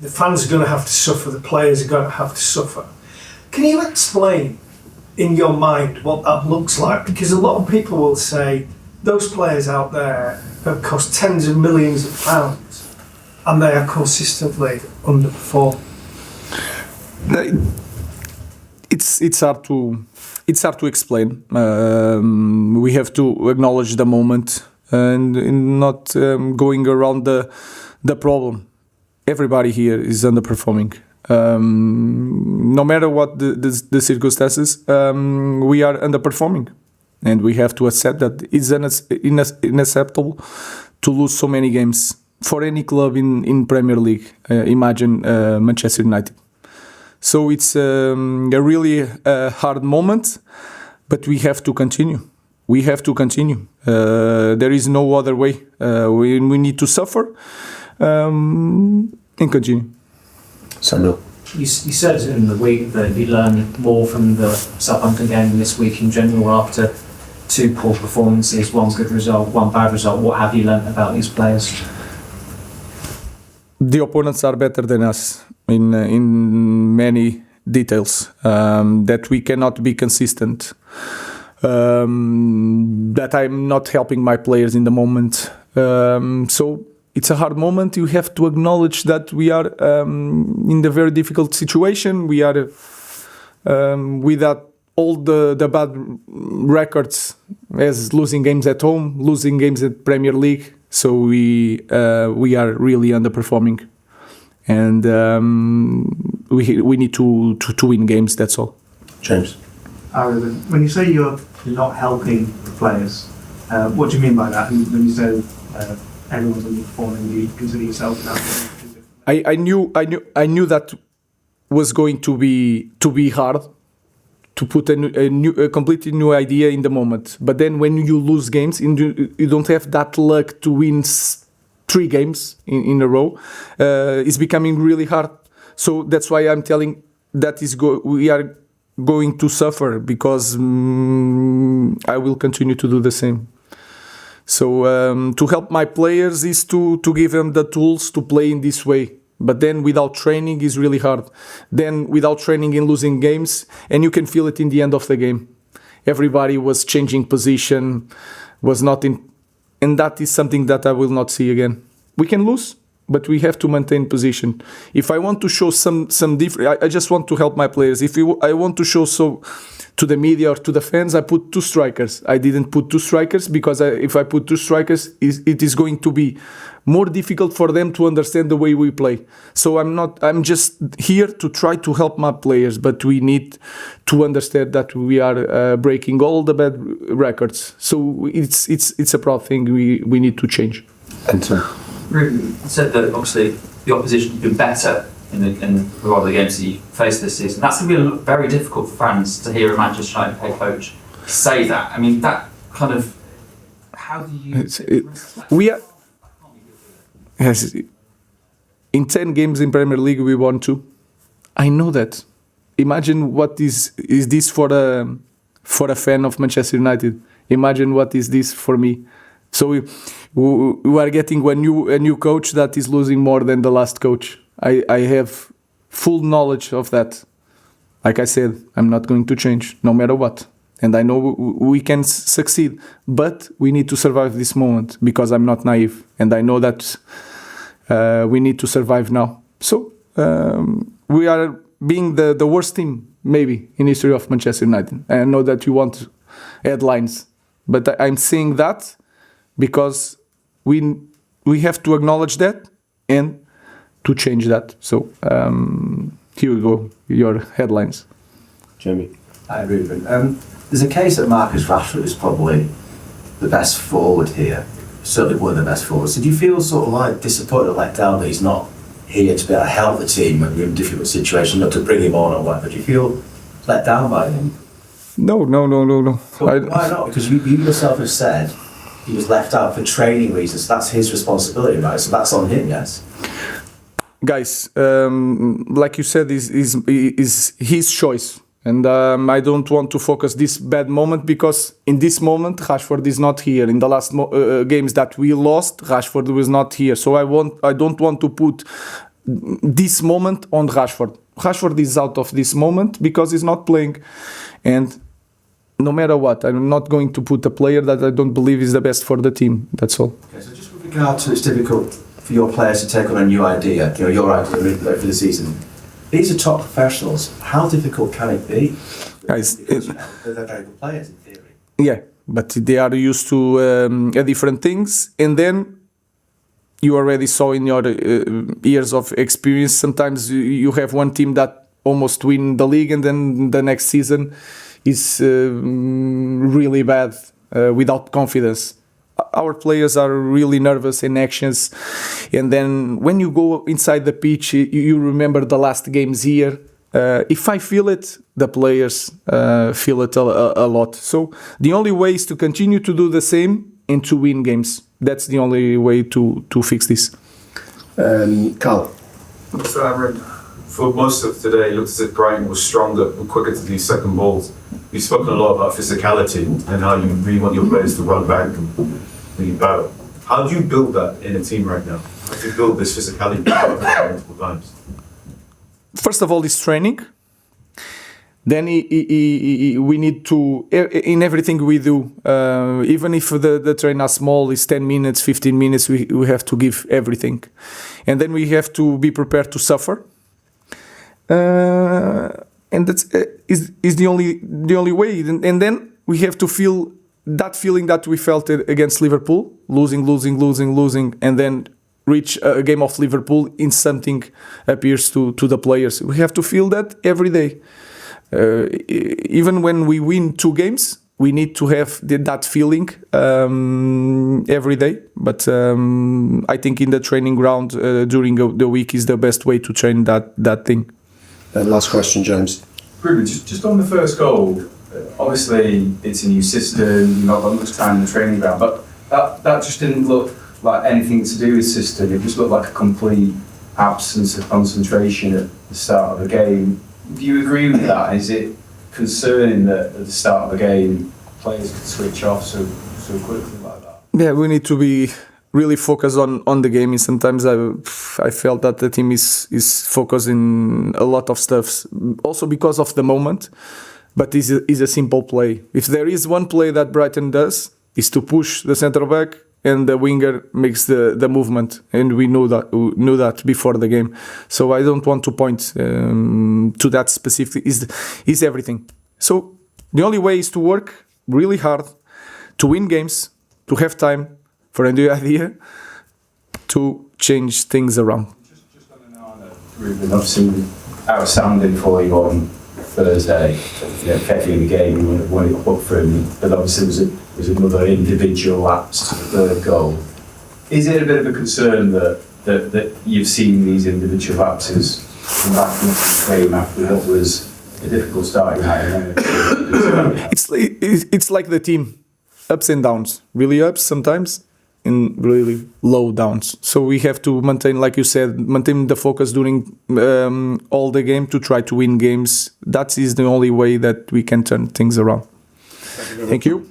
the fans are going to have to suffer, the players are going to have to suffer. Can you explain in your mind what that looks like? Because a lot of people will say those players out there have cost tens of millions of pounds and they are consistently underperforming. It's hard to explain. We have to acknowledge the moment and not going around the problem. Everybody here is underperforming. No matter what the circumstances, we are underperforming, and we have to accept that it's unacceptable to lose so many games for any club in Premier League. Imagine Manchester United. So it's a really hard moment, but we have to continue. We have to continue. There is no other way. We need to suffer and continue. Samuel. You said in the week that you learned more from the Southampton game this week in general after two poor performances, one good result, one bad result. What have you learned about these players? The opponents are better than us in many details, that we cannot be consistent, that I'm not helping my players in the moment. So it's a hard moment. You have to acknowledge that we are in a very difficult situation. We are without all the bad records, as losing games at home, losing games at Premier League. So we are really underperforming, and we need to win games. That's all. James. When you say you're not helping the players, what do you mean by that? When you say everyone's underperforming, you consider yourself that? I knew that was going to be hard to put a completely new idea in the moment. But then when you lose games, you don't have that luck to win 3 games in a row. It's becoming really hard. So that's why I'm telling that we are going to suffer, because I will continue to do the same. So to help my players is to give them the tools to play in this way. But then without training is really hard. Then without training in losing games, and you can feel it in the end of the game. Everybody was changing position, was not in, and that is something that I will not see again. We can lose, but we have to maintain position. If I want to show some different, I just want to help my players. I want to show to the media or to the fans, I put 2 strikers. I didn't put 2 strikers because if I put 2 strikers, it is going to be more difficult for them to understand the way we play. So I'm just here to try to help my players, but we need to understand that we are breaking all the bad records. So it's a proud thing we need to change. Anton. Ruben said that obviously the opposition has been better in a lot of the games that you faced this season. That's going to be very difficult for fans to hear a Manchester United head coach say that. I mean, that kind of, how do you... We are... Yes, in 10 games in Premier League we won 2. I know that. Imagine what is this for a fan of Manchester United. Imagine what is this for me. So we are getting a new coach that is losing more than the last coach. I have full knowledge of that. Like I said, I'm not going to change no matter what. And I know we can succeed, but we need to survive this moment, because I'm not naive. And I know that we need to survive now. So we are being the worst team, maybe, in history of Manchester United. I know that you want headlines, but I'm saying that because we have to acknowledge that and to change that. So here we go, your headlines. Jamie. Hi, Ruben. There's a case that Marcus Rashford is probably the best forward here, certainly one of the best forwards. Did you feel sort of like disappointed or let down that he's not here to be able to help the team when you're in a difficult situation, not to bring him on or whatever? Do you feel let down by him? No. But why not? Because you yourself have said he was left out for training reasons. That's his responsibility, right? So that's on him, yes? Guys, like you said, is his choice. And I don't want to focus this bad moment, because in this moment Rashford is not here. In the last games that we lost, Rashford was not here. So I don't want to put this moment on Rashford. Rashford is out of this moment because he's not playing, and no matter what, I'm not going to put a player that I don't believe is the best for the team. That's all. Okay, so just with regard to it's difficult for your players to take on a new idea, your idea for the season. These are top professionals. How difficult can it be? Guys, Because they're very good players in theory. yeah, but they are used to different things, and then you already saw in your years of experience. Sometimes you have one team that almost win the league, and then the next season is really bad without confidence. Our players are really nervous in actions, and then when you go inside the pitch, you remember the last games here. If I feel it, the players feel it a lot. So the only way is to continue to do the same and to win games. That's the only way to fix this. Carl. So Amrin, for most of today, it looks as if Brighton was stronger and quicker to these second balls. You've spoken a lot about physicality and how you really want your players to run back and really battle. How do you build that in a team right now? How do you build this physicality multiple times? First of all, it's training. Then we need to, in everything we do, even if the train are small, it's 10 minutes, 15 minutes, we have to give everything. And then we have to be prepared to suffer. And that's is the only way. And then we have to feel that feeling that we felt against Liverpool, losing, and then reach a game of Liverpool in something appears to the players. We have to feel that every day. Even when we win 2 games, we need to have that feeling every day. But I think in the training ground during the week is the best way to train that thing. Last question, James. Ruben, just on the first goal, obviously it's a new system, you've not got much time in the training ground, but that just didn't look like anything to do with system. It just looked like a complete absence of concentration at the start of the game. Do you agree with that? Is it concerning that at the start of the game players could switch off so quickly like that? Yeah, we need to be really focused on the game. And sometimes I felt that the team is focusing a lot of stuff, also because of the moment. But is a simple play. If there is one play that Brighton does, is to push the centre back and the winger makes the movement, and we knew that before the game. So I don't want to point to that specific. Is everything. So the only way is to work really hard to win games, to have time for a new idea, to change things around. Just on an hour, Ruben, obviously outstanding for you on Thursday, effectively the game, you won it up for him, but obviously was another individual lapse to the third goal. Is it a bit of a concern that you've seen these individual lapses come back into the game after what was a difficult starting line? It's like the team, ups and downs, really ups sometimes, and really low downs. So we have to maintain, like you said, maintain the focus during all the game to try to win games. That is the only way that we can turn things around. Thank you.